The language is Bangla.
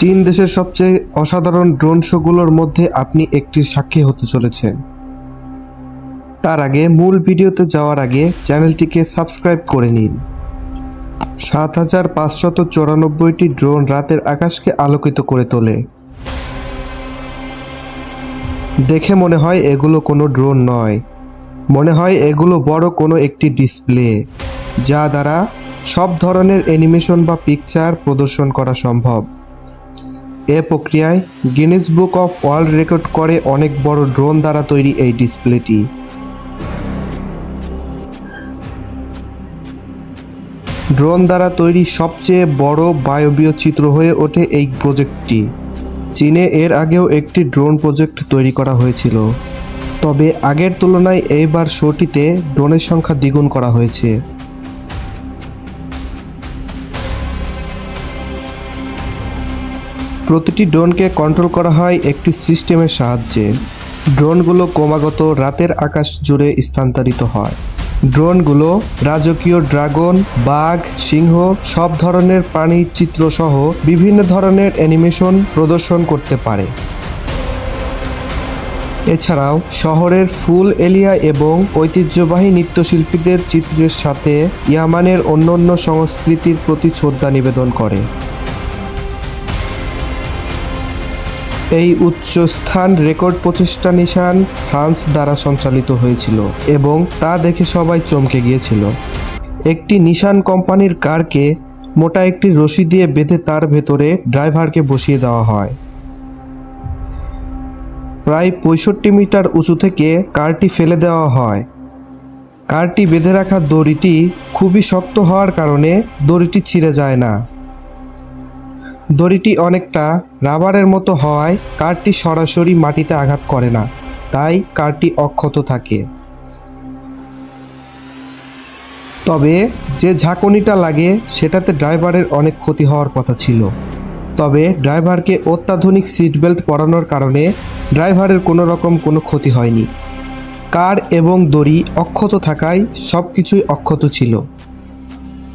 চীন দেশের সবচেয়ে অসাধারণ ড্রোন শোগুলোর মধ্যে আপনি একটির সাক্ষী হতে চলেছেন। তার আগে মূল ভিডিওতে যাওয়ার আগে চ্যানেলটিকে সাবস্ক্রাইব করে নিন। ৭,৫৯৪টি ড্রোন রাতের আকাশকে আলোকিত করে তোলে। দেখে মনে হয় এগুলো কোনো ড্রোন নয়, মনে হয় এগুলো বড় কোনো একটি ডিসপ্লে, যা দ্বারা সব ধরনের অ্যানিমেশন বা পিকচার প্রদর্শন করা সম্ভব। এ প্রক্রিয়ায় Guinness book of world record করে অনেক বড় ড্রোন দ্বারা তৈরি এই ডিসপ্লেটি। ড্রোন দ্বারা তৈরি সবচেয়ে বড় বায়বীয় চিত্র হয়ে ওঠে এই প্রজেক্টটি। চীনে এর আগেও একটি ড্রোন প্রজেক্ট তৈরি করা হয়েছিল, তবে আগের তুলনায় এইবার শোটিতে ড্রোনের সংখ্যা দ্বিগুণ করা হয়েছে। প্রতিটি ড্রোনকে কন্ট্রোল করা হয় একটি সিস্টেমের সাহায্যে। ড্রোনগুলো ক্রমাগত রাতের আকাশ জুড়ে স্থানান্তরিত হয়। ড্রোনগুলো রাজকীয় ড্রাগন, বাঘ, সিংহ সব ধরনের প্রাণীর চিত্র সহ বিভিন্ন ধরনের অ্যানিমেশন প্রদর্শন করতে পারে। এছাড়াও শহরের ফুল এলিয়া এবং ঐতিহ্যবাহী নৃত্যশিল্পীদের চিত্রের সাথে ইয়ামানের অন্যান্য সংস্কৃতির প্রতি শ্রদ্ধা নিবেদন করে। এই উচ্চস্থান রেকর্ড প্রচেষ্টা নিশান ফ্রান্স দ্বারা সঞ্চালিত হয়েছিল এবং তা দেখে সবাই চমকে গিয়েছিল। একটি নিশান কোম্পানির কারকে মোটা একটি রশি দিয়ে বেঁধে তার ভেতরে ড্রাইভারকে বসিয়ে দেওয়া হয়। প্রায় ৬৫ মিটার উঁচু থেকে কারটি ফেলে দেওয়া হয়। কারটি বেঁধে রাখা দড়িটি খুবই শক্ত হওয়ার কারণে দড়িটি ছিঁড়ে যায় না। দড়িটি অনেকটা রাবারের মতো হওয়ায় কারটি সরাসরি মাটিতে আঘাত করে না, তাই কারটি অক্ষত থাকে। তবে যে ঝাঁকুনিটা লাগে সেটাতে ড্রাইভারের অনেক ক্ষতি হওয়ার কথা ছিল, তবে ড্রাইভারকে অত্যাধুনিক সিট বেল্ট পরানোর কারণে ড্রাইভারের কোনো রকম কোনো ক্ষতি হয়নি। কার এবং দড়ি অক্ষত থাকায় সব কিছুই অক্ষত ছিল।